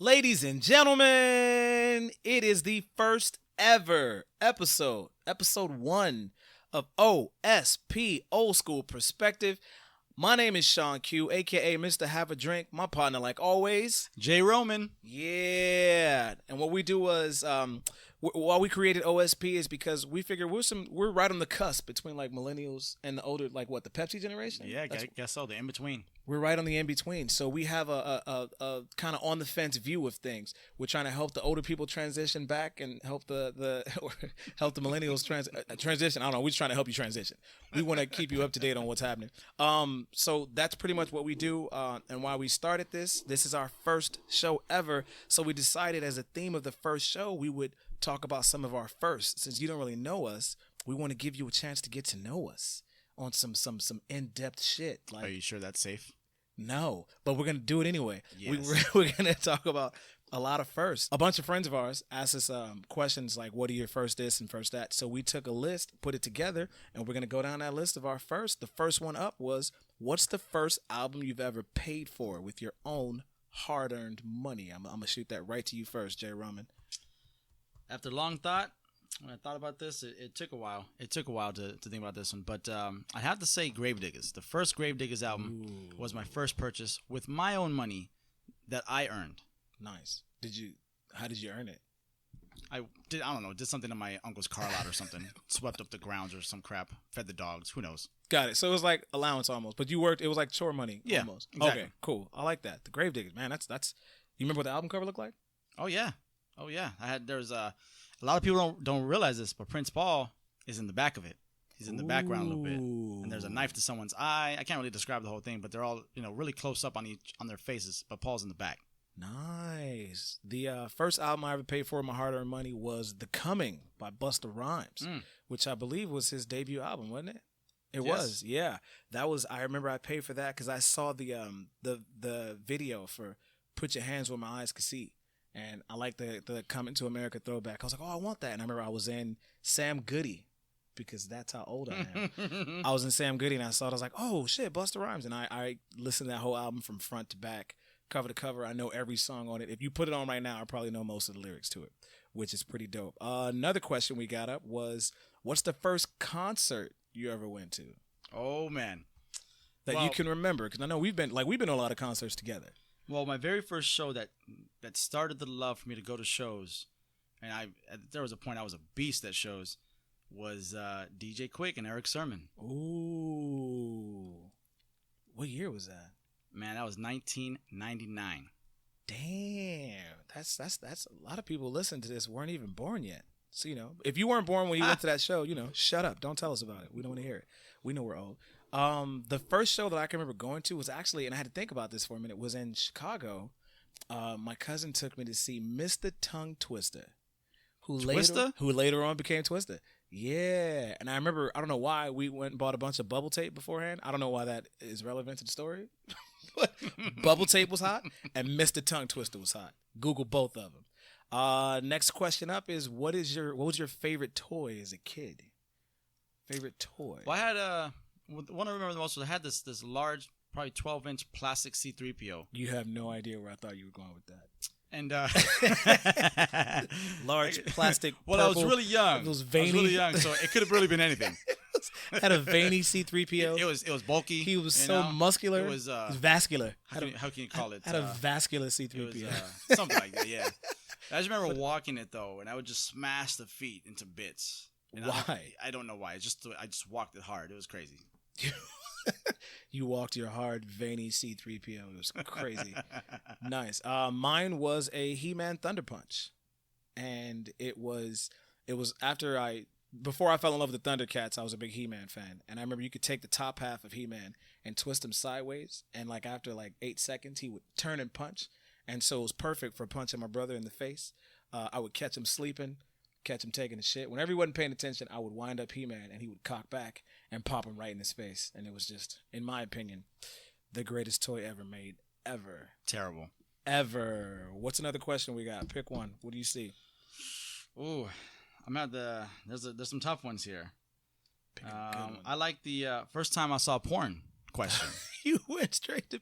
Ladies and gentlemen, it is the first ever episode 1 of OSP, Old School Perspective. My name is Shaun Q, aka Mr. Have a Drink. My partner, like always, J. Roman. Yeah. And what we do was, why we created OSP is because we figured we're right on the cusp between like millennials and the older, like what, the Pepsi generation? Yeah, I guess so. The in between. We're right on the in between, so we have a kind of on the fence view of things. We're trying to help the older people transition back and help the help the millennials transition. I don't know. We're just trying to help you transition. We want to keep you up to date on what's happening. So that's pretty much what we do, and why we started this. This is our first show ever, so we decided as a theme of the first show we would talk about some of our firsts. Since you don't really know us, we want to give you a chance to get to know us on some in-depth shit. Like, are you sure that's safe? No, but we're going to do it anyway. Yes. We're going to talk about a lot of firsts. A bunch of friends of ours asked us questions like, what are your first this and first that? So we took a list, put it together, and we're going to go down that list of our first. The first one up was, what's the first album you've ever paid for with your own hard-earned money? I'm going to shoot that right to you first, J. Roman. After long thought, when I thought about this, it took a while. It took a while to think about this one. But I have to say Gravediggers. The first Gravediggers album was my first purchase with my own money that I earned. Nice. How did you earn it? I don't know. Did something in my uncle's car lot or something. Swept up the grounds or some crap. Fed the dogs. Who knows? Got it. So it was like allowance almost. But you worked, it was like chore money almost. Exactly. Okay, cool. I like that. The Gravediggers, man, that's you remember what the album cover looked like? Oh yeah. There's a lot of people don't realize this, but Prince Paul is in the back of it. He's in the background a little bit, and there's a knife to someone's eye. I can't really describe the whole thing, but they're all really close up on their faces. But Paul's in the back. Nice. The first album I ever paid for with my hard-earned money was "The Coming" by Busta Rhymes, which I believe was his debut album, wasn't it? It was, yeah. That was. I remember I paid for that because I saw the video for "Put Your Hands Where My Eyes Could See." And I like the Coming to America throwback. I was like, oh, I want that. And I remember I was in Sam Goody, because that's how old I am. I was in Sam Goody and I saw it. I was like, oh, shit, Busta Rhymes. And I listened to that whole album from front to back, cover to cover. I know every song on it. If you put it on right now, I probably know most of the lyrics to it, which is pretty dope. Another question we got up was, what's the first concert you ever went to? Oh, man. That you can remember? Because I know we've been to a lot of concerts together. Well, my very first show that started the love for me to go to shows, and there was a point I was a beast at shows, was DJ Quick and Eric Sermon. Ooh. What year was that? Man, that was 1999. Damn. That's a lot of people listening to this weren't even born yet. So, if you weren't born when you went to that show, shut up. Don't tell us about it. We don't want to hear it. We know we're old. The first show that I can remember going to was actually, and I had to think about this for a minute, was in Chicago. My cousin took me to see Mr. Tongue Twister, who later on became Twista. Yeah, and I remember, I don't know why, we went and bought a bunch of bubble tape beforehand. I don't know why that is relevant to the story, but bubble tape was hot and Mr. Tongue Twister was hot. Google both of them. Next question up is, what was your favorite toy as a kid? Favorite toy? Well, I had one I remember the most was I had this large, probably 12-inch plastic C-3PO. You have no idea where I thought you were going with that. And large plastic. Well, purple, I was really young. So it could have really been anything. Had a veiny C-3PO. It was bulky. He was so muscular. It was vascular. How can you call it? Had a vascular C-3PO. Something like that. Yeah. I just remember walking it though, and I would just smash the feet into bits. And why? I don't know why. I just walked it hard. It was crazy. You walked your hard, veiny C-3PO. It was crazy. Nice. Mine was a He-Man Thunder Punch. And it was before I fell in love with the Thundercats, I was a big He-Man fan. And I remember you could take the top half of He-Man and twist him sideways. And after 8 seconds, he would turn and punch. And so it was perfect for punching my brother in the face. I would catch him sleeping, catch him taking a shit. Whenever he wasn't paying attention, I would wind up He-Man and he would cock back and pop him right in his face. And it was just, in my opinion, the greatest toy ever made. Ever. Terrible. Ever. What's another question we got? Pick one. What do you see? Ooh, I'm at there's some tough ones here. I like the first time I saw porn question. You went straight to...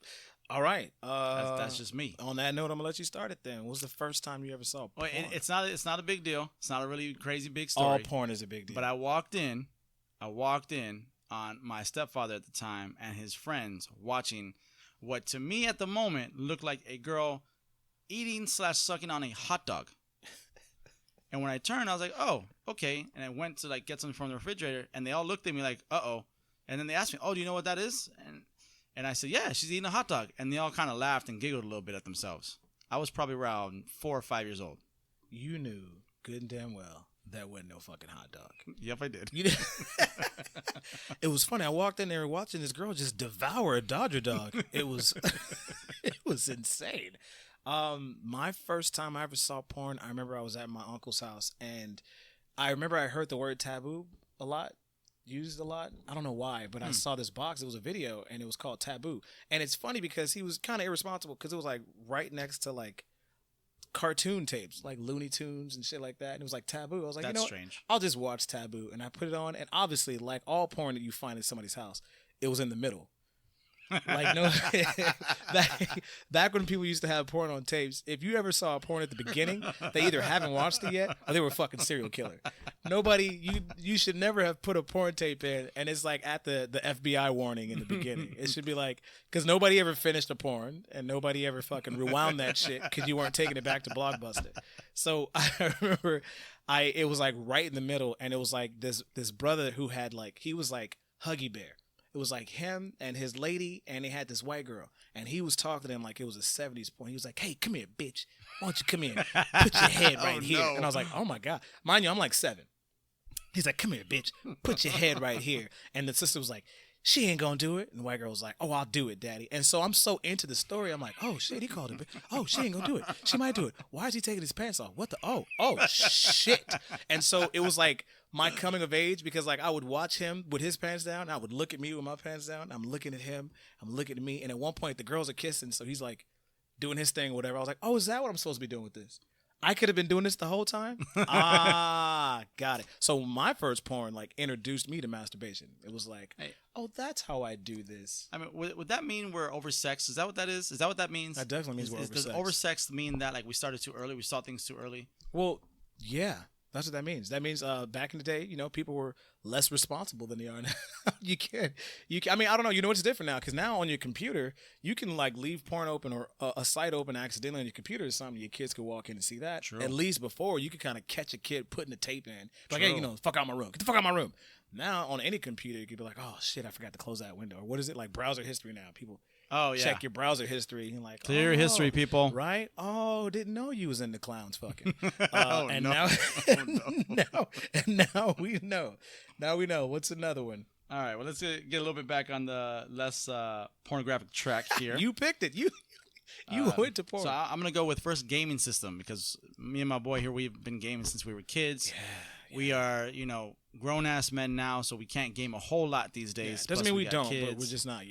All right. That's just me. On that note, I'm gonna let you start it then. What was the first time you ever saw porn? Well, it's not a big deal. It's not a really crazy big story. All porn is a big deal. But I walked in on my stepfather at the time and his friends watching what to me at the moment looked like a girl eating/sucking on a hot dog. And when I turned, I was like, oh, okay. And I went to like get something from the refrigerator, and they all looked at me like, uh-oh. And then they asked me, oh, do you know what that is? And I said, yeah, she's eating a hot dog. And they all kind of laughed and giggled a little bit at themselves. I was probably around 4 or 5 years old. You knew good and damn well that wasn't no fucking hot dog. Yep, I did. You did. It was funny. I walked in there watching this girl just devour a Dodger dog. It was it was insane. My first time I ever saw porn, I remember I was at my uncle's house, and I remember I heard the word taboo a lot. Used a lot. I don't know why, but I saw this box. It was a video, and it was called Taboo. And it's funny because he was kind of irresponsible because it was like right next to like cartoon tapes, like Looney Tunes and shit like that. And it was like Taboo. I was like, That's you know strange. what? I'll just watch Taboo. And I put it on, and obviously, like all porn that you find in somebody's house, it was in the middle. Like no, back when people used to have porn on tapes, if you ever saw a porn at the beginning, they either haven't watched it yet or they were a fucking serial killer. Nobody, you should never have put a porn tape in, and it's like at the FBI warning in the beginning. It should be like, because nobody ever finished a porn and nobody ever fucking rewound that shit because you weren't taking it back to Blockbuster. So I remember, it was like right in the middle, and it was like this brother who had like, he was like Huggy Bear. It was like him and his lady, and they had this white girl. And he was talking to them like it was a 70s porn. He was like, hey, come here, bitch. Why don't you come here? Put your head right here. No. And I was like, oh, my God. Mind you, I'm like 7. He's like, come here, bitch. Put your head right here. And the sister was like, she ain't gonna do it. And the white girl was like, oh, I'll do it, daddy. And so I'm so into the story. I'm like, oh, shit, he called it. Oh, she ain't gonna do it. She might do it. Why is he taking his pants off? What the? Oh, shit. And so it was like my coming of age, because like I would watch him with his pants down. I would look at me with my pants down. I'm looking at him. I'm looking at me. And at one point, the girls are kissing. So he's like doing his thing or whatever. I was like, oh, is that what I'm supposed to be doing with this? I could have been doing this the whole time. Got it. So my first porn like introduced me to masturbation. It was like, hey, oh, that's how I do this. I mean, would that mean we're oversexed? Is that what that is? Is that what that means? That definitely means we're oversexed. Does oversexed mean that like we started too early? We saw things too early? Well, yeah. That's what that means. That means back in the day, people were less responsible than they are now. you can. I mean, I don't know. You know what's different now? Because now on your computer, you can like leave porn open or a site open accidentally on your computer or something. Your kids could walk in and see that. True. At least before, you could kind of catch a kid putting the tape in. Like, hey, fuck out my room. Get the fuck out my room. Now on any computer, you could be like, oh shit, I forgot to close that window. Or what is it like? Browser history now. People. Oh, yeah. Check your browser history. And like, clear history, people. Right? Oh, didn't know you was in the clowns fucking. And no. now we know. Now we know. What's another one? All right. Well, let's get a little bit back on the less pornographic track here. You picked it. You went to porn. So I'm going to go with first gaming system, because me and my boy here, we've been gaming since we were kids. Yeah. We are, grown-ass men now, so we can't game a whole lot these days. Yeah. Doesn't mean we don't, kids. But we're just not,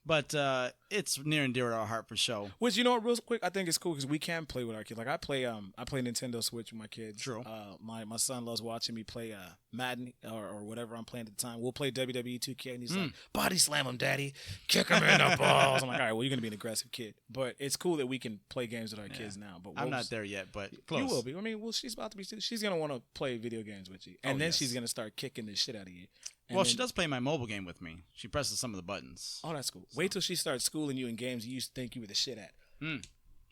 But it's near and dear to our heart for sure. Which, you know what, real quick, I think it's cool because we can play with our kids. Like I play Nintendo Switch with my kids. True. My son loves watching me play Madden or whatever I'm playing at the time. We'll play WWE 2K, and he's like, body slam him, daddy. Kick him in the balls. I'm like, all right, well, you're going to be an aggressive kid. But it's cool that we can play games with our kids now. But I'm not there yet, but close. You will be. I mean, well, she's about to be. She's going to want to play video games with you. And then she's going to start kicking the shit out of you. Well, she does play my mobile game with me. She presses some of the buttons. Oh, that's cool. So. Wait till she starts schooling you in games you used to think you were the shit at.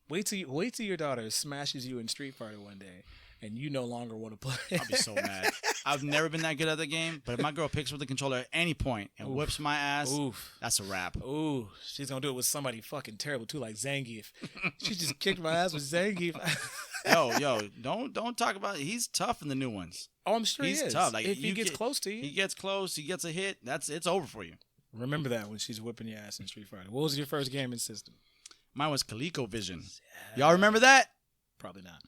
Wait till your daughter smashes you in Street Fighter one day, and you no longer want to play. I'll be so mad. I've never been that good at the game, but if my girl picks up the controller at any point and whips my ass, that's a wrap. Ooh, she's gonna do it with somebody fucking terrible too, like Zangief. She just kicked my ass with Zangief. Yo, don't talk about it. He's tough in the new ones. Oh, I'm sure he's he is. Tough. Like if he gets close to you, he gets close. He gets a hit. It's over for you. Remember that when she's whipping your ass in Street Fighter. What was your first gaming system? Mine was ColecoVision. Y'all remember that? Probably not.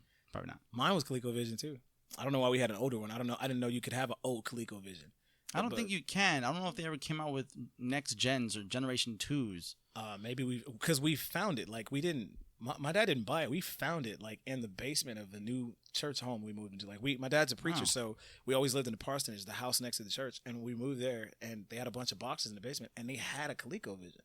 Mine was ColecoVision too. I don't know why we had an older one. I don't know. I didn't know you could have an old ColecoVision. I don't think you can. I don't know if they ever came out with next gens or generation 2s. Maybe because we found it. Like we didn't. My dad didn't buy it. We found it like in the basement of the new church home we moved into. Like my dad's a preacher, so we always lived in the parsonage, the house next to the church, and we moved there, and they had a bunch of boxes in the basement, and they had a ColecoVision.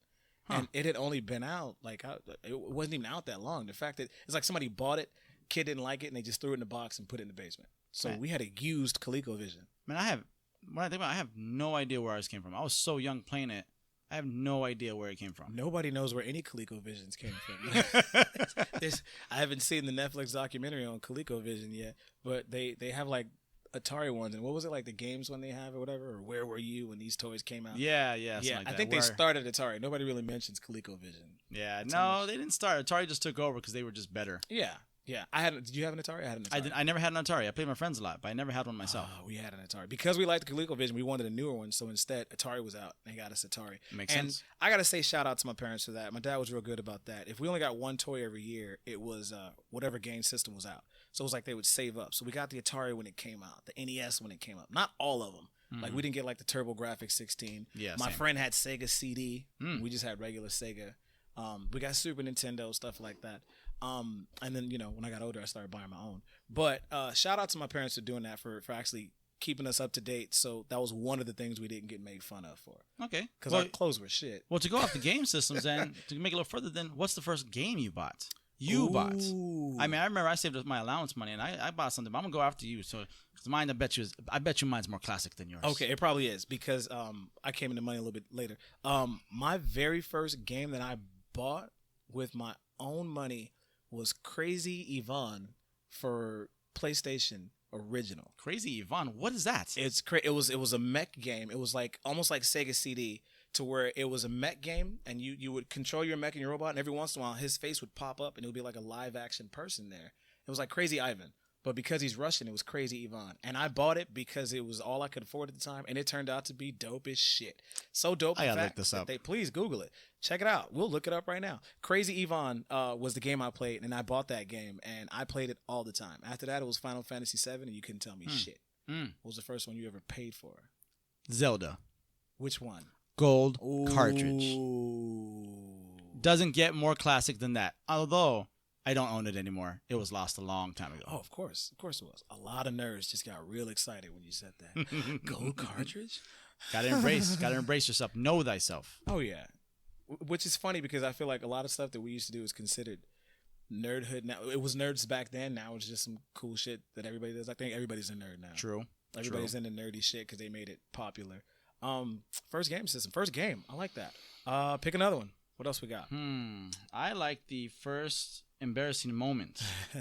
and it had only been out it wasn't even out that long. The fact that it's like somebody bought it, kid didn't like it, and they just threw it in the box and put it in the basement. So we had a used ColecoVision. Man, when I think about it, I have no idea where ours came from. I was so young playing it. I have no idea where it came from. Nobody knows where any ColecoVisions came from. I haven't seen the Netflix documentary on ColecoVision yet, but they have like Atari ones. And what was it, like the games when they have or whatever? Or where were you when these toys came out? Yeah. I think they started Atari. Nobody really mentions ColecoVision. Yeah, no, they didn't start. Atari just took over because they were just better. Yeah. Did you have an Atari? I had an Atari. I never had an Atari. I played with my friends a lot, but I never had one myself. We had an Atari. Because we liked the ColecoVision, we wanted a newer one, so instead Atari was out. They got us Atari. Makes sense. I got to say shout out to my parents for that. My dad was real good about that. If we only got one toy every year, it was whatever game system was out. So it was like they would save up. So we got the Atari when it came out, the NES when it came out. Not all of them. Mm-hmm. Like we didn't get like the TurboGrafx 16. Yeah, my same. friend had Sega CD. We just had regular Sega. We got Super Nintendo, stuff like that. And then, when I got older, I started buying my own. But shout out to my parents for doing that, for actually keeping us up to date. So that was one of the things we didn't get made fun of for. Okay. Because our clothes were shit. Well, to go off the game systems and to make it a little further, then what's the first game you bought? Bought. I mean, I remember I saved up my allowance money and I bought something, but I'm going to go after you. So, because mine, I bet you mine's more classic than yours. Okay, it probably is because I came into money a little bit later. My very first game that I bought with my own money was Crazy Yvonne for PlayStation Original. Crazy Yvonne, what is that? It was a mech game. It was like almost like Sega CD, to where it was a mech game, and you would control your mech and your robot, and every once in a while his face would pop up, and it would be like a live action person there. It was like Crazy Ivan, but because he's Russian, it was Crazy Yvonne. And I bought it because it was all I could afford at the time, and it turned out to be dope as shit. So dope. I gotta look this up. Please Google it. Check it out. We'll look it up right now. Crazy Yvonne was the game I played, and I bought that game, and I played it all the time. After that, it was Final Fantasy VII, and you couldn't tell me shit. What was the first one you ever paid for? Zelda. Which one? Gold cartridge. Doesn't get more classic than that. Although I don't own it anymore. It was lost a long time ago. Oh, of course it was. A lot of nerds just got real excited when you said that. Gold cartridge? Gotta embrace yourself. Know thyself. Oh yeah. Which is funny because I feel like a lot of stuff that we used to do is considered nerdhood now. It was nerds back then. Now it's just some cool shit that everybody does. I think everybody's a nerd now. True. Everybody's into nerdy shit because they made it popular. First game system. First game. I like that. Pick another one. What else we got? I like the first embarrassing moment.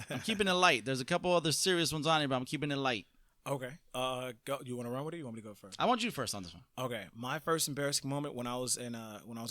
I'm keeping it light. There's a couple other serious ones on here, but I'm keeping it light. Okay. Go. You want to run with it? You want me to go first? I want you first on this one. Okay. My first embarrassing moment when I was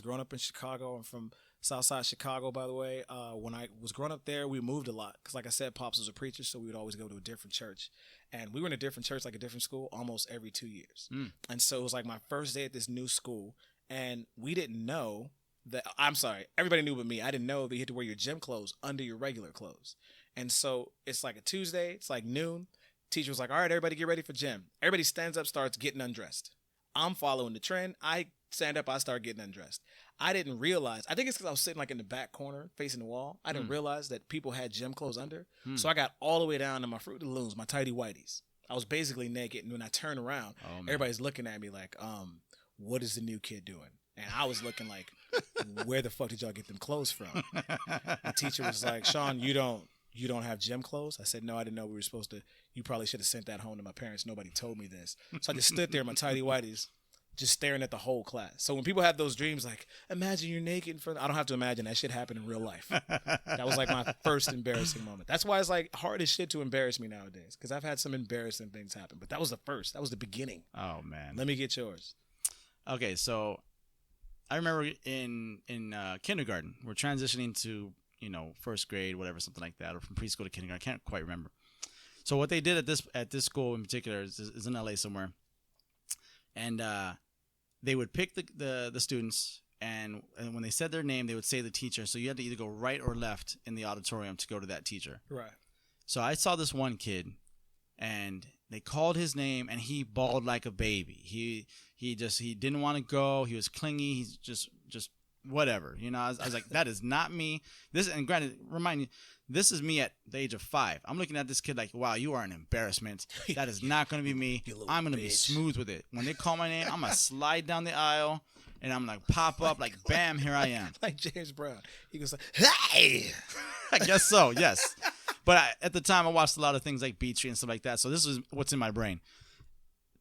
growing up in Chicago. I'm from Southside Chicago, by the way. When I was growing up there, we moved a lot because, like I said, Pops was a preacher, so we would always go to a different church. And we were in a different church, like a different school, almost every 2 years. And so it was like my first day at this new school, and we didn't know that. I'm sorry, everybody knew but me. I didn't know that you had to wear your gym clothes under your regular clothes. And so it's like a Tuesday. It's like noon. Teacher was like, all right, everybody get ready for gym. Everybody stands up, starts getting undressed. I'm following the trend. I stand up, I start getting undressed. I didn't realize, I think it's because I was sitting like in the back corner facing the wall. I didn't realize that people had gym clothes under. So I got all the way down to my Fruit of the Looms, my tighty whities. I was basically naked. And when I turned around, everybody's looking at me like, what is the new kid doing? And I was looking like, where the fuck did y'all get them clothes from? The teacher was like, Shaun, you don't have gym clothes? I said, no, I didn't know we were supposed to. You probably should have sent that home to my parents. Nobody told me this. So I just stood there in my tighty whities, just staring at the whole class. So when people have those dreams like, imagine you're naked in front, I don't have to imagine. That shit happened in real life. That was like my first embarrassing moment. That's why it's like hard as shit to embarrass me nowadays, because I've had some embarrassing things happen. But that was the first. That was the beginning. Oh, man. Let me get yours. Okay, so I remember in kindergarten, we're transitioning to, first grade, whatever, something like that, or from preschool to kindergarten. I can't quite remember. So what they did at this school in particular is in LA somewhere, and they would pick the students, and when they said their name, they would say the teacher. So you had to either go right or left in the auditorium to go to that teacher. Right. So I saw this one kid, and they called his name, and he bawled like a baby. He didn't want to go. He was clingy. He's just whatever. I was like, that is not me. And granted, remind you, this is me at the age of 5. I'm looking at this kid like, wow, you are an embarrassment. That is not going to be me. I'm going to be smooth with it. When they call my name, I'm going to slide down the aisle and I'm like pop up, like bam, here I am. Like James Brown. He goes like, hey! I guess so, yes. But at the time, I watched a lot of things like Beat Street and stuff like that, so this is what's in my brain.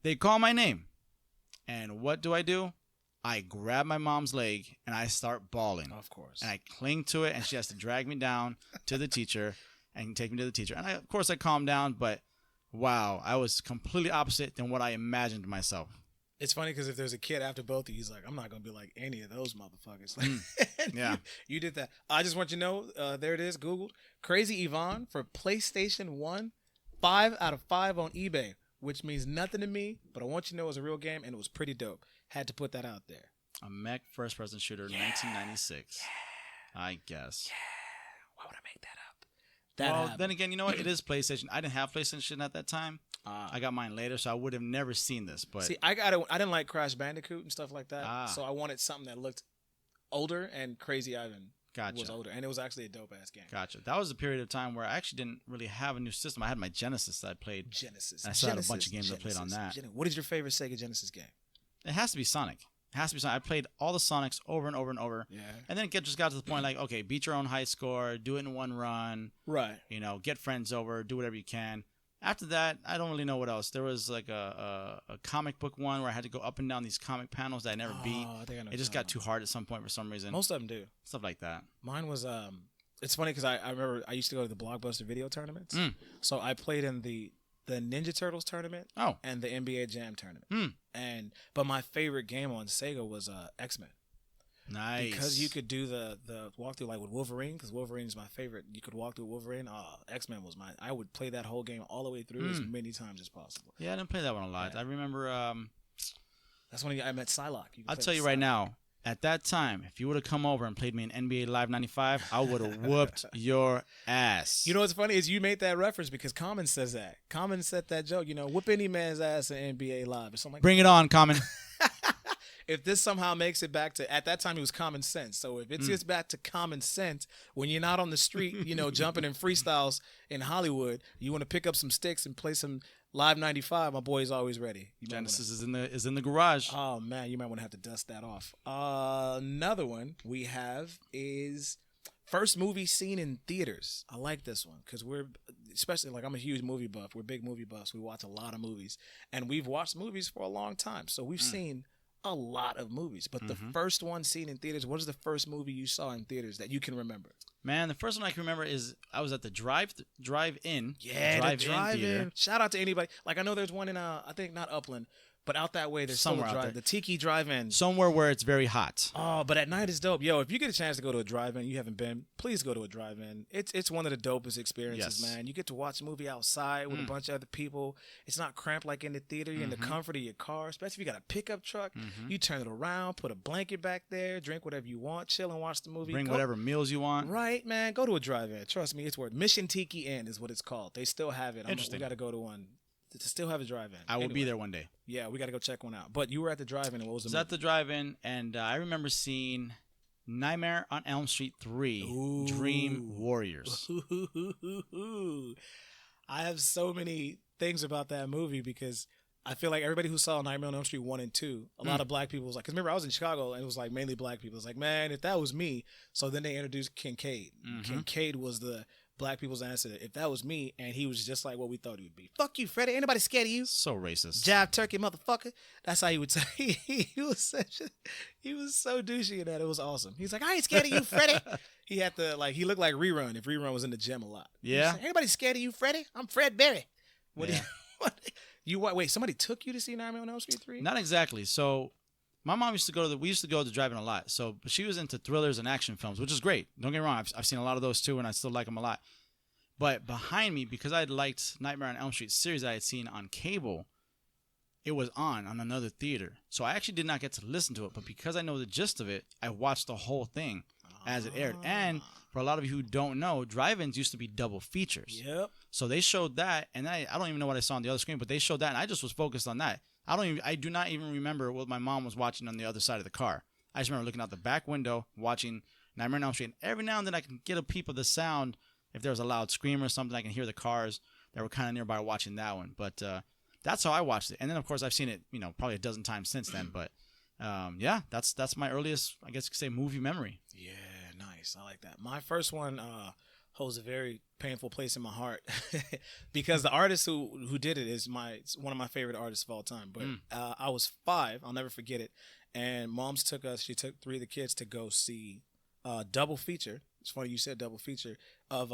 They call my name, and what do? I grab my mom's leg, and I start bawling. Of course. And I cling to it, and she has to drag me down to the teacher and take me to the teacher. And of course, I calm down, but wow, I was completely opposite than what I imagined myself. It's funny because if there's a kid after both of you, he's like, I'm not going to be like any of those motherfuckers. Yeah. You did that. I just want you to know, there it is, Googled. Crazy Yvonne for PlayStation 1, 5 out of 5 on eBay, which means nothing to me, but I want you to know it was a real game, and it was pretty dope. Had to put that out there. A mech first-person shooter, 1996. I guess. Why would I make that up? Then again, you know what? It is PlayStation. I didn't have PlayStation at that time. I got mine later, so I would have never seen this. But see, I didn't like Crash Bandicoot and stuff like that, so I wanted something that looked older, and Crazy Ivan was older, and it was actually a dope-ass game. Gotcha. That was a period of time where I actually didn't really have a new system. I had my Genesis that I played. Genesis. I still had a bunch of games I played on that. What is your favorite Sega Genesis game? It has to be Sonic. I played all the Sonics over and over and over. Yeah. And then it just got to the point like, okay, beat your own high score, do it in one run. Right. You know, get friends over, do whatever you can. After that, I don't really know what else. There was like a comic book one where I had to go up and down these comic panels that I never beat. It just got too hard at some point for some reason. Most of them do. Stuff like that. Mine was, it's funny because I remember I used to go to the Blockbuster video tournaments. So I played in the Ninja Turtles tournament and the NBA Jam tournament. But my favorite game on Sega was X-Men. Nice. Because you could do the walkthrough like with Wolverine, because Wolverine is my favorite. You could walk through Wolverine. X-Men was mine. I would play that whole game all the way through as many times as possible. Yeah, I didn't play that one a lot. Yeah. I remember... that's when I met Psylocke. I'll tell you right now, at that time, if you would have come over and played me in NBA Live 95, I would have whooped your ass. You know what's funny is you made that reference because Common says that. Common said that joke, whoop any man's ass in NBA Live or something like Bring it on, Common. If this somehow makes it back to, at that time it was common sense. So if it gets back to common sense, when you're not on the street, jumping in freestyles in Hollywood, you want to pick up some sticks and play some Live 95, my boy is always ready. Genesis is in the garage. Oh, man, you might want to have to dust that off. Another one we have is first movie seen in theaters. I like this one because especially like I'm a huge movie buff. We're big movie buffs. We watch a lot of movies. And we've watched movies for a long time. So we've seen a lot of movies. But the first one seen in theaters, what is the first movie you saw in theaters that you can remember? Man, the first one I can remember is I was at the drive-in. Yeah, the drive-in. Shout out to anybody. Like I know there's one in I think not Upland, but out that way there's somewhere out there. The Tiki Drive-In. Somewhere where it's very hot. Oh, but at night it's dope. Yo, if you get a chance to go to a drive-in, you haven't been, please go to a drive-in. It's one of the dopest experiences, man. You get to watch a movie outside with a bunch of other people. It's not cramped like in the theater. You're in the comfort of your car, especially if you got a pickup truck. You turn it around, put a blanket back there, drink whatever you want, chill and watch the movie. Bring whatever meals you want. Right, man. Go to a drive-in. Trust me, it's worth. Mission Tiki Inn is what it's called. They still have it. Interesting. We got to go to one. To still have a drive-in. I will be there one day. Yeah, we got to go check one out. But you were at the drive-in, and what was the movie? I was at the drive-in, and I remember seeing Nightmare on Elm Street 3, Dream Warriors. I have so many things about that movie because I feel like everybody who saw Nightmare on Elm Street 1 and 2, a lot of black people was like, because remember, I was in Chicago, and it was like mainly black people. It was like, man, if that was me. So then they introduced Kincaid. Kincaid was the black people's answer. If that was me, and he was just like what we thought he would be. Fuck you, Freddie. Anybody scared of you? So racist. Jive turkey, motherfucker. That's how he would say. He was so douchey in that. It was awesome. He's like, I ain't scared of you, Freddie. He had to he looked like Rerun if Rerun was in the gym a lot. Yeah. Like, anybody scared of you, Freddie? I'm Fred Berry. Wait, somebody took you to see Nightmare on Elm Street 3? Not exactly. So my mom used to go to we used to go to the drive-in a lot. So but she was into thrillers and action films, which is great. Don't get me wrong. I've seen a lot of those too, and I still like them a lot. But behind me, because I had liked Nightmare on Elm Street series I had seen on cable, it was on another theater. So I actually did not get to listen to it. But because I know the gist of it, I watched the whole thing as it aired. And for a lot of you who don't know, drive-ins used to be double features. Yep. So they showed that, and I don't even know what I saw on the other screen, but they showed that, and I just was focused on that. I do not even remember what my mom was watching on the other side of the car. I just remember looking out the back window, watching Nightmare on Elm Street. And every now and then I can get a peep of the sound. If there was a loud scream or something, I can hear the cars that were kind of nearby watching that one. But that's how I watched it. And then, of course, I've seen it, probably a dozen times since then. But Yeah, that's my earliest, I guess you could say, movie memory. Yeah, nice. I like that. My first one holds a very painful place in my heart because the artist who did it is one of my favorite artists of all time. But I was 5. I'll never forget it. And she took 3 of the kids to go see double feature. It's funny you said double feature of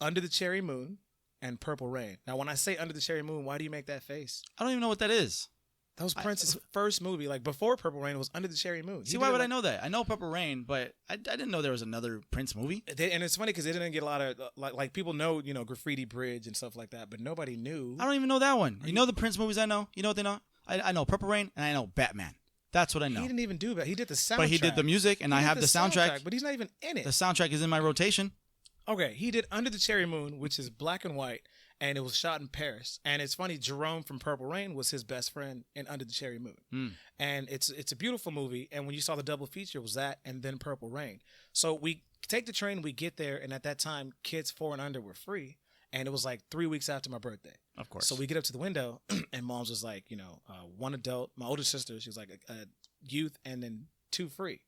Under the Cherry Moon and Purple Rain. Now, when I say Under the Cherry Moon, why do you make that face? I don't even know what that is. That was Prince's first movie. Like, before Purple Rain, it was Under the Cherry Moon. See, why would I know that? I know Purple Rain, but I didn't know there was another Prince movie. And it's funny because it didn't get a lot of, like people know, Graffiti Bridge and stuff like that, but nobody knew. I don't even know that one. You know the Prince movies I know? You know what they know? I know Purple Rain and I know Batman. That's what I know. He didn't even do that. He did the soundtrack. But he did the music, and I have the soundtrack. But he's not even in it. The soundtrack is in my rotation. Okay, he did Under the Cherry Moon, which is black and white, and it was shot in Paris. And it's funny, Jerome from Purple Rain was his best friend in Under the Cherry Moon. And it's a beautiful movie. And when you saw the double feature, it was that and then Purple Rain. So we take the train, we get there, and at that time, kids 4 and under were free. And it was like 3 weeks after my birthday. Of course. So we get up to the window, and Mom's was like, one adult. My older sister, she was like a youth, and then 2 free.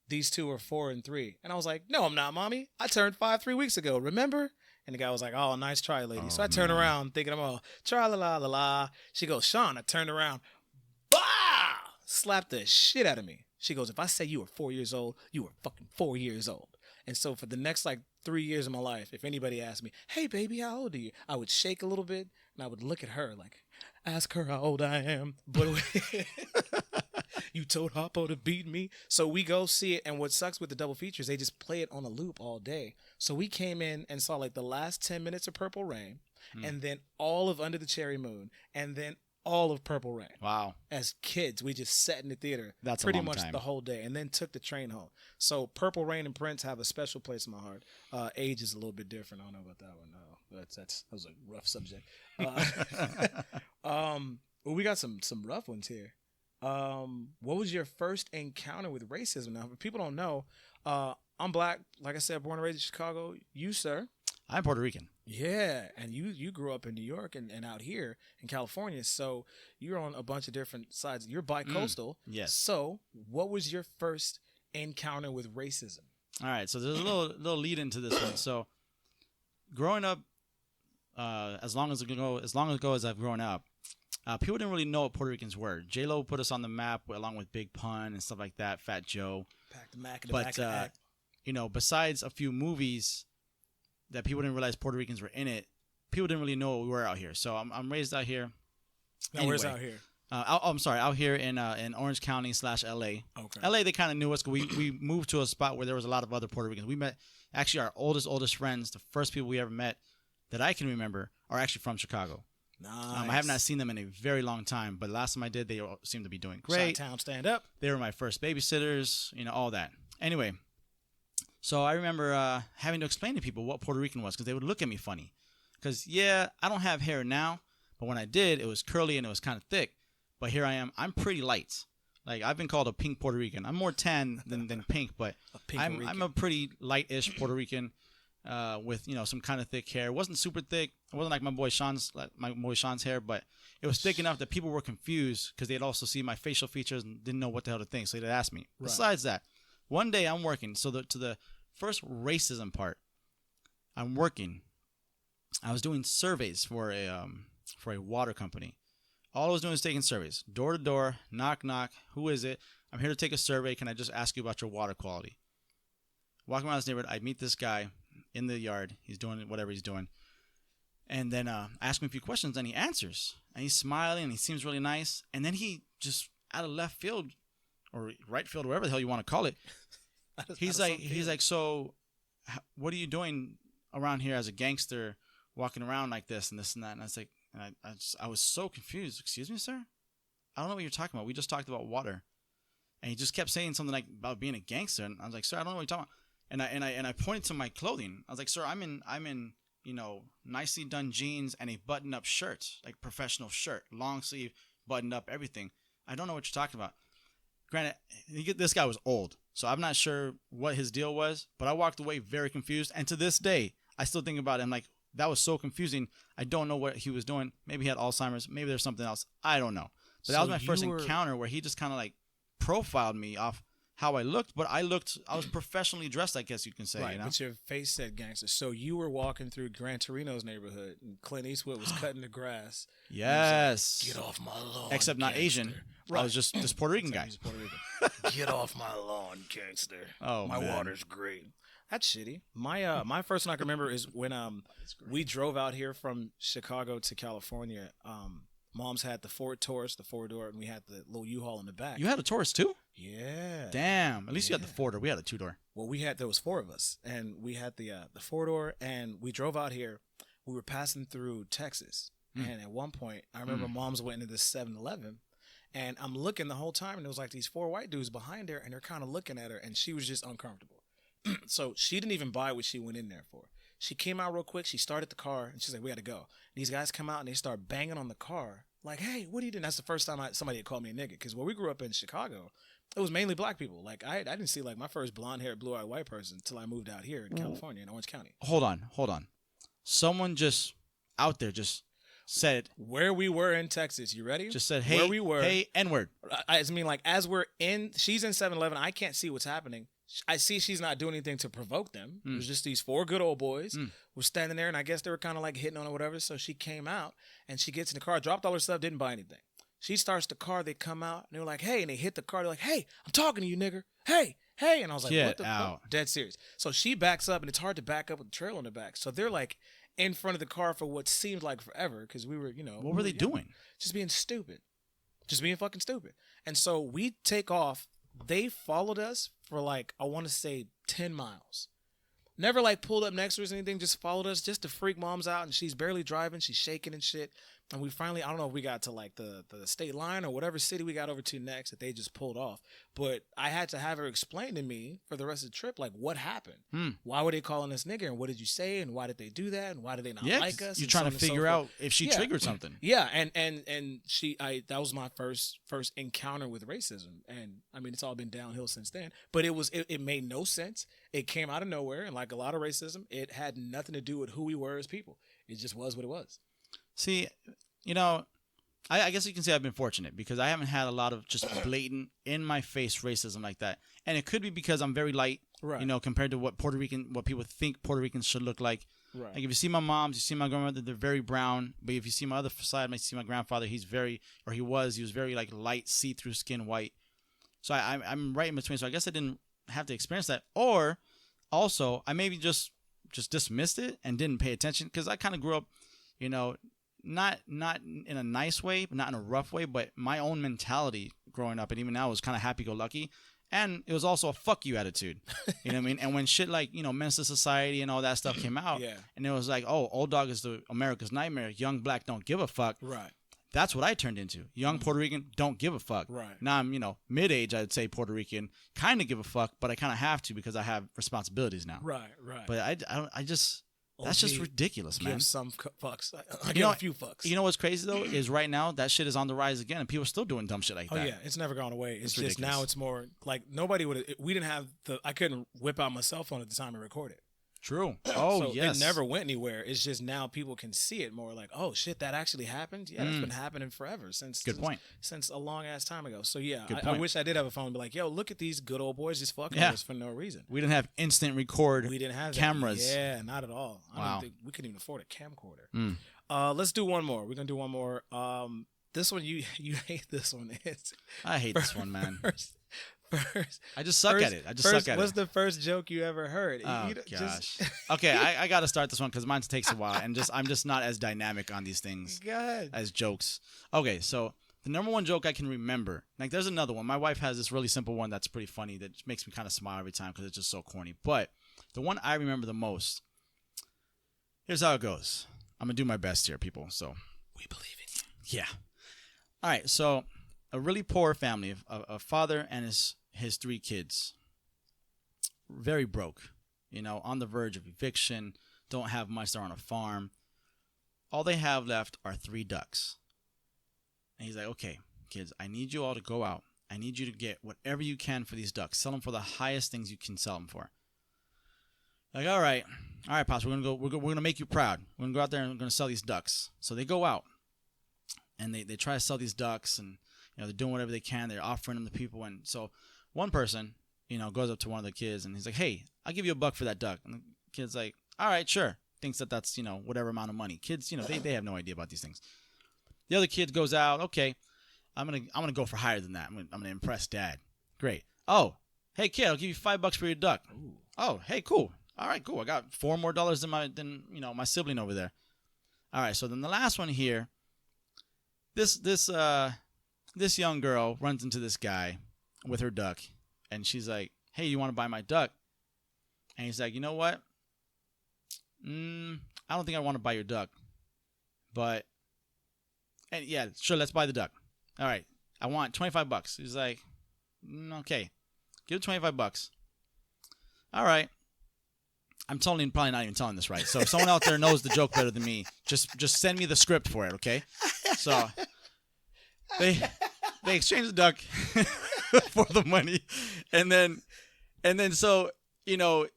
These 2 are 4 and 3. And I was like, no, I'm not, Mommy. I turned 5 3 weeks ago, remember? And the guy was like, oh, nice try, lady. So I turn around thinking I'm all, tra-la-la-la-la. She goes, Shaun, I turned around, bah! Slapped the shit out of me. She goes, if I say you were 4 years old, you were fucking 4 years old. And so for the next 3 years of my life, if anybody asked me, hey, baby, how old are you? I would shake a little bit, and I would look at her like, ask her how old I am. But you told Hoppo to beat me. So we go see it, and what sucks with the double features, they just play it on a loop all day. So we came in and saw the last 10 minutes of Purple Rain, and then all of Under the Cherry Moon, and then all of Purple Rain. Wow. As kids, we just sat in the theater pretty much time. The whole day, and then took the train home. So Purple Rain and Prince have a special place in my heart. Age is a little bit different. I don't know about that one. No, that was a rough subject. Well, we got some rough ones here. What was your first encounter with racism? Now, if people don't know, I'm black. Like I said, born and raised in Chicago. You, sir? I'm Puerto Rican. Yeah, and you grew up in New York and out here in California, so you're on a bunch of different sides. You're bi-coastal. Yes. So what was your first encounter with racism? All right, so there's a little lead into this one. So growing up, as long ago as I've grown up, people didn't really know what Puerto Ricans were. J-Lo put us on the map along with Big Pun and stuff like that, Fat Joe. Pack the Mac in the back of the act. Besides a few movies that people didn't realize Puerto Ricans were in it, people didn't really know what we were out here. So I'm raised out here. Now, anyway, where's out here? I'm sorry, out here in Orange County / LA. Okay. LA, they kind of knew us because we moved to a spot where there was a lot of other Puerto Ricans. We met, actually, our oldest friends, the first people we ever met that I can remember are actually from Chicago. Nice. I have not seen them in a very long time, but last time I did, they all seemed to be doing great. Chi-town, stand up. They were my first babysitters, all that. Anyway, so I remember having to explain to people what Puerto Rican was because they would look at me funny. Because, yeah, I don't have hair now, but when I did, it was curly and it was kind of thick. But here I am. I'm pretty light. Like, I've been called a pink Puerto Rican. I'm more tan than pink, but I'm a pretty light-ish Puerto Rican with, some kind of thick hair. It wasn't super thick. It wasn't like my boy Shaun's hair, but it was thick enough that people were confused because they'd also see my facial features and didn't know what the hell to think. So they'd ask me. Right. Besides that, one day I'm working. So to the first racism part, I'm working. I was doing surveys for a water company. All I was doing is taking surveys. Door to door, knock, knock. Who is it? I'm here to take a survey. Can I just ask you about your water quality? Walking around this neighborhood, I meet this guy in the yard. He's doing whatever he's doing. And then ask him a few questions, and he answers. And he's smiling, and he seems really nice. And then he just, out of left field, or right field, whatever the hell you want to call it, he's like, so what are you doing around here as a gangster walking around like this and this and that? And I was like, I was so confused. Excuse me, sir? I don't know what you're talking about. We just talked about water. And he just kept saying something like about being a gangster. And I was like, sir, I don't know what you're talking about. And I pointed to my clothing. I was like, sir, I'm in nicely done jeans and a button-up shirt, like professional shirt, long sleeve, buttoned up, everything. I don't know what you're talking about. Granted, this guy was old, so I'm not sure what his deal was, but I walked away very confused. And to this day, I still think about it. I'm like, that was so confusing. I don't know what he was doing. Maybe he had Alzheimer's. Maybe there's something else. I don't know. But that was my first encounter where he just kind of like profiled me off how I looked, but I was professionally dressed, I guess you can say. Right, You know? but your face said gangster. So you were walking through Gran Torino's neighborhood, and Clint Eastwood was cutting the grass. Yes. Like, get off my lawn, except not gangster. Asian. Right. I was just this Puerto Rican guy. He's Puerto Rican. Get off my lawn, gangster. Oh, my man. water's great. That's shitty. My first one I can remember is when we drove out here from Chicago to California. Mom's had the Ford Taurus, the 4-door, and we had the little U-Haul in the back. You had a Taurus too? Yeah. Damn. At least you had the 4-door. We had a 2-door. Well, there was 4 of us, and we had the 4-door, and we drove out here. We were passing through Texas, and at one point, I remember Mom's went into this 7-Eleven, and I'm looking the whole time, and there was like these 4 white dudes behind her, and they're kind of looking at her, and she was just uncomfortable. So she didn't even buy what she went in there for. She came out real quick. She started the car, and she's like, we got to go. These guys come out, and they start banging on the car. Like, hey, what are you doing? That's the first time somebody had called me a nigga. Because where we grew up in Chicago, it was mainly black people. Like, I didn't see, like, my first blonde-haired, blue-eyed white person until I moved out here in California, in Orange County. Hold on. Someone just out there just said... Where we were in Texas. You ready? Just said, hey, where we were, hey, N-word. I mean, like, as we're in... She's in 7-Eleven. I can't see what's happening. I see she's not doing anything to provoke them. It was just these 4 good old boys were standing there, and I guess they were kind of like hitting on her or whatever. So she came out, and she gets in the car, dropped all her stuff, didn't buy anything. She starts the car, they come out, and they're like, hey, and they hit the car. They're like, hey, I'm talking to you, nigger. Hey. And I was like, what the fuck? Dead serious. So she backs up, and it's hard to back up with the trailer on the back. So they're like in front of the car for what seemed like forever because we were, What were they doing? Just being stupid. Just being fucking stupid. And so we take off. They followed us for like, I want to say 10 miles. Never like pulled up next to us or anything, just followed us just to freak Mom's out. And she's barely driving. She's shaking and shit. And we finally, I don't know if we got to like the state line or whatever city we got over to next that they just pulled off. But I had to have her explain to me for the rest of the trip, like what happened? Why were they calling us nigger? And what did you say? And why did they do that? And why did they not like us? You're trying to figure out if she triggered something. Yeah. And that was my first encounter with racism. And I mean, it's all been downhill since then, but it made no sense. It came out of nowhere. And like a lot of racism, it had nothing to do with who we were as people. It just was what it was. See, I guess you can say I've been fortunate because I haven't had a lot of just blatant, in-my-face racism like that. And it could be because I'm very light, right. Compared to what people think Puerto Ricans should look like. Right. Like if you see my moms, you see my grandmother, they're very brown. But if you see my other side, you see my grandfather, he was very like light, see-through skin, white. So I'm right in between. So I guess I didn't have to experience that. Or also, I maybe just dismissed it and didn't pay attention because I kind of grew up, not in a nice way, but not in a rough way, but my own mentality growing up and even now was kind of happy-go-lucky. And it was also a fuck you attitude. You know what I mean? And when shit like, Menace to Society and all that stuff came out, and it was like, oh, Old Dog is the America's nightmare. Young black don't give a fuck. Right. That's what I turned into. Young Puerto Rican don't give a fuck. Right. Now I'm, mid-age, I'd say Puerto Rican, kind of give a fuck, but I kind of have to because I have responsibilities now. Right. But that's just ridiculous, man. Give some fucks. I give a few fucks. You know what's crazy, though, is right now that shit is on the rise again, and people are still doing dumb shit like that. Oh, yeah. It's never gone away. It's just ridiculous. now it's more like we didn't have I couldn't whip out my cell phone at the time and record it. True. Oh, so yes. It never went anywhere. It's just now people can see it more like, oh, shit, that actually happened? Yeah, that's been happening forever. Good point. Since a long-ass time ago. So, yeah, Good I point. wish I did have a phone and be like, yo, look at these good old boys just fucking us for no reason. We didn't have instant record We didn't have cameras. That. Yeah, not at all. I Wow. don't think we couldn't even afford a camcorder. Let's do one more. We're going to do one more. This one, you hate this one. I hate this one, man. First, I just suck at it. Suck at what's it. the first joke you ever heard? Oh, gosh. Okay, I got to start this one because mine takes a while, and I'm just not as dynamic on these things as jokes. Okay, so the number one joke I can remember, like there's another one. My wife has this really simple one that's pretty funny that makes me kind of smile every time because it's just so corny. But the one I remember the most, here's how it goes. I'm going to do my best here, people. So we believe in you. Yeah. All right, so a really poor family, a father and his 3 kids, very broke, on the verge of eviction, don't have much, they're on a farm. All they have left are 3 ducks. And he's like, okay, kids, I need you all to go out. I need you to get whatever you can for these ducks. Sell them for the highest things you can sell them for. Like, all right, Pops, we're gonna make you proud. We're gonna go out there and we're gonna sell these ducks. So they go out and they try to sell these ducks, and they're doing whatever they can. They're offering them to people. And so one person, goes up to one of the kids and he's like, hey, I'll give you $1 for that duck. And the kid's like, all right, sure. Thinks that's, whatever amount of money. Kids, they have no idea about these things. The other kid goes out, okay, I'm gonna go for higher than that. I'm gonna impress dad. Great. Oh, hey kid, I'll give you $5 for your duck. Ooh. Oh, hey, cool. All right, cool. I got $4 more than my sibling over there. All right, so then the last one here, this young girl runs into this guy with her duck, and she's like, hey, you want to buy my duck? And he's like, you know what? I don't think I want to buy your duck, and yeah, sure, let's buy the duck. All right, I want $25. He's like, okay, give it $25. All right. I'm probably not even telling this right. So if someone out there knows the joke better than me, just send me the script for it, okay? So they exchange the duck for the money, and then so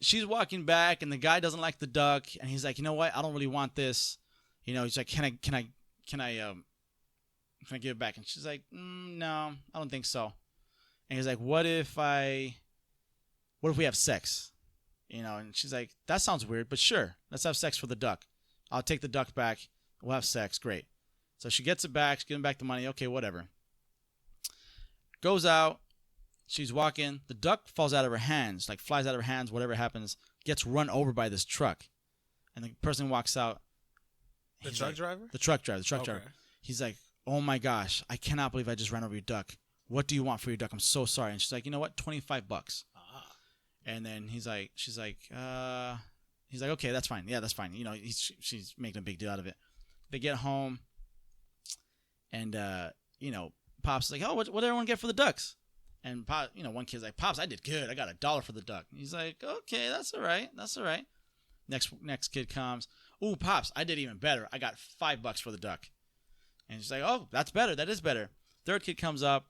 she's walking back, and the guy doesn't like the duck, and he's like, you know what? I don't really want this. He's like, can I give it back? And she's like, no, I don't think so. And he's like, what if we have sex? And she's like, that sounds weird, but sure, let's have sex for the duck. I'll take the duck back. We'll have sex. Great. So she gets it back. She's giving back the money. Okay, whatever. Goes out. She's walking. The duck falls out of her hands, like flies out of her hands, whatever happens, gets run over by this truck. And the person walks out. The truck driver? The truck driver. He's like, oh my gosh, I cannot believe I just ran over your duck. What do you want for your duck? I'm so sorry. And she's like, you know what? $25. And then she's like, okay, that's fine. Yeah, that's fine. She's making a big deal out of it. They get home, and Pops is like, oh, what did everyone get for the ducks? And Pop, one kid's like, Pops, I did good. I got $1 for the duck. He's like, okay, that's all right. Next kid comes. Ooh, Pops, I did even better. I got $5 for the duck. And she's like, oh, that's better. That is better. Third kid comes up.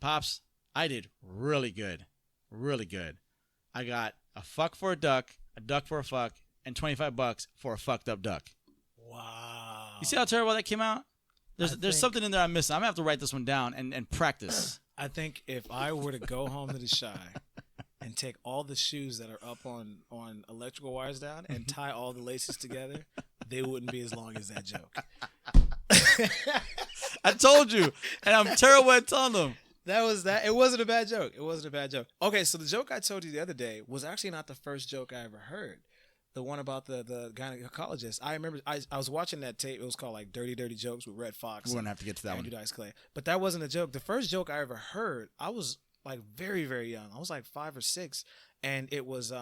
Pops, I did really good. Really good. I got a fuck for a duck for a fuck, and $25 for a fucked up duck. Wow. You see how terrible that came out? There's something in there I'm missing. I'm going to have to write this one down and practice. I think if I were to go home to the Shy and take all the shoes that are up on electrical wires down and tie all the laces together, they wouldn't be as long as that joke. I told you, and I'm terrible at telling them. That was that. It wasn't a bad joke. Okay, so the joke I told you the other day was actually not the first joke I ever heard. The one about the gynecologist. I remember I was watching that tape. It was called like Dirty Dirty Jokes with Red Fox. We're going to have to get to that one. Dice Clay. But that wasn't a joke. The first joke I ever heard, I was like very, very young. I was like 5 or 6. And it was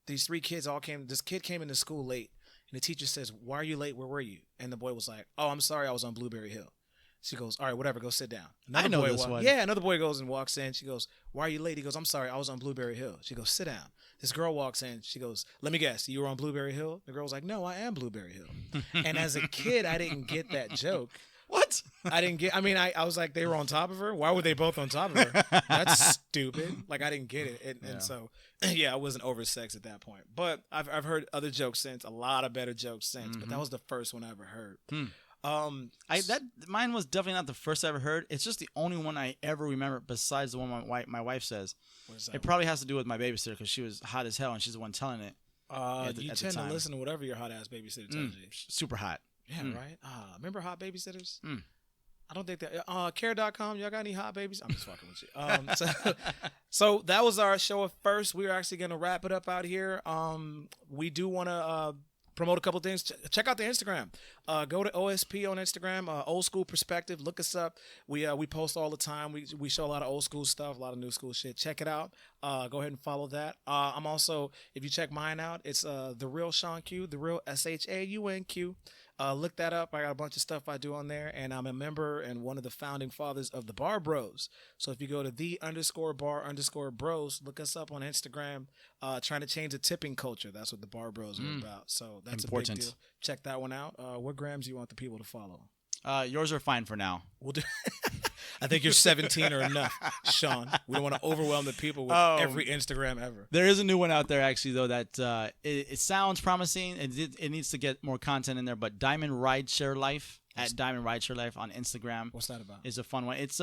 these 3 kids all came. This kid came into school late. And the teacher says, why are you late? Where were you? And the boy was like, oh, I'm sorry. I was on Blueberry Hill. She goes, all right, whatever, go sit down. I know this one. Yeah, another boy goes and walks in. She goes, why are you late? He goes, I'm sorry, I was on Blueberry Hill. She goes, sit down. This girl walks in. She goes, let me guess, you were on Blueberry Hill? The girl was like, no, I am Blueberry Hill. And as a kid, I didn't get that joke. What? I was like, they were on top of her? Why were they both on top of her? That's stupid. Like, I didn't get it. And so, yeah, I wasn't oversexed at that point. But I've heard other jokes since, a lot of better jokes since. But that was the first one I ever heard. Mine was definitely not the first I ever heard. It's just the only one I ever remember besides the one my wife says. It probably has to do with my babysitter because she was hot as hell and she's the one telling it. You tend to listen to whatever your hot ass babysitter tells you. Super hot. Yeah, right. Remember hot babysitters? I don't think that. Care.com. Y'all got any hot babies? I'm just fucking with you. So that was our show at first. We're actually gonna wrap it up out here. We do want to promote a couple things. Check out the Instagram. Go to OSP on Instagram. Old School Perspective. Look us up. We post all the time. We show a lot of old school stuff, a lot of new school shit. Check it out. Go ahead and follow that. I'm also, if you check mine out, it's the real Shaun Q, the real SHAUNQ. Look that up. I got a bunch of stuff I do on there, and I'm a member and one of the founding fathers of the Bar Bros. So if you go to _bar_bros, look us up on Instagram. Trying to change the tipping culture. That's what the Bar Bros are about. So that's important. A big deal. Check that one out. What grams do you want the people to follow? Yours are fine for now. We'll do. I think you're 17 or enough, Shaun. We don't want to overwhelm the people with every Instagram ever. There is a new one out there, actually, though, that it sounds promising. It needs to get more content in there, but Diamond Rideshare Life, at Diamond Rideshare Life on Instagram. What's that about? Is a fun one. It's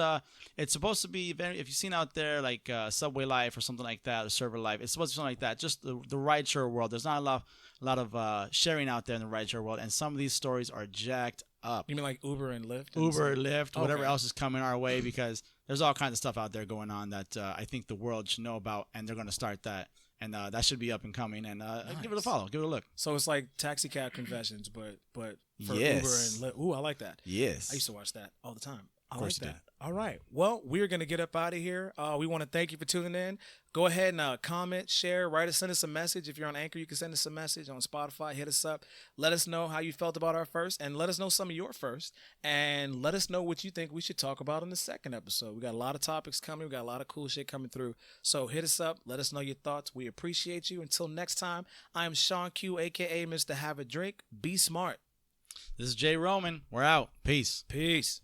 supposed to be very, if you've seen out there like Subway Life or something like that, or Server Life, it's supposed to be something like that. Just the rideshare world. There's not a lot of sharing out there in the rideshare world, and some of these stories are jacked up. You mean like Uber and Lyft? Lyft, whatever else is coming our way, because there's all kinds of stuff out there going on that I think the world should know about, and they're going to start that. And that should be up and coming. And nice. Give it a follow. Give it a look. So it's like Taxi Cab Confessions, but for yes. Uber and Lyft. Ooh, I like that. Yes. I used to watch that all the time. I like that. All right. Well, we're going to get up out of here. We want to thank you for tuning in. Go ahead and comment, share, send us a message. If you're on Anchor, you can send us a message. On Spotify, hit us up. Let us know how you felt about our first, and let us know some of your first, and let us know what you think we should talk about in the second episode. We got a lot of topics coming. We got a lot of cool shit coming through. So hit us up. Let us know your thoughts. We appreciate you. Until next time, I am Shaun Q, a.k.a. Mr. Have a Drink. Be smart. This is Jay Roman. We're out. Peace. Peace.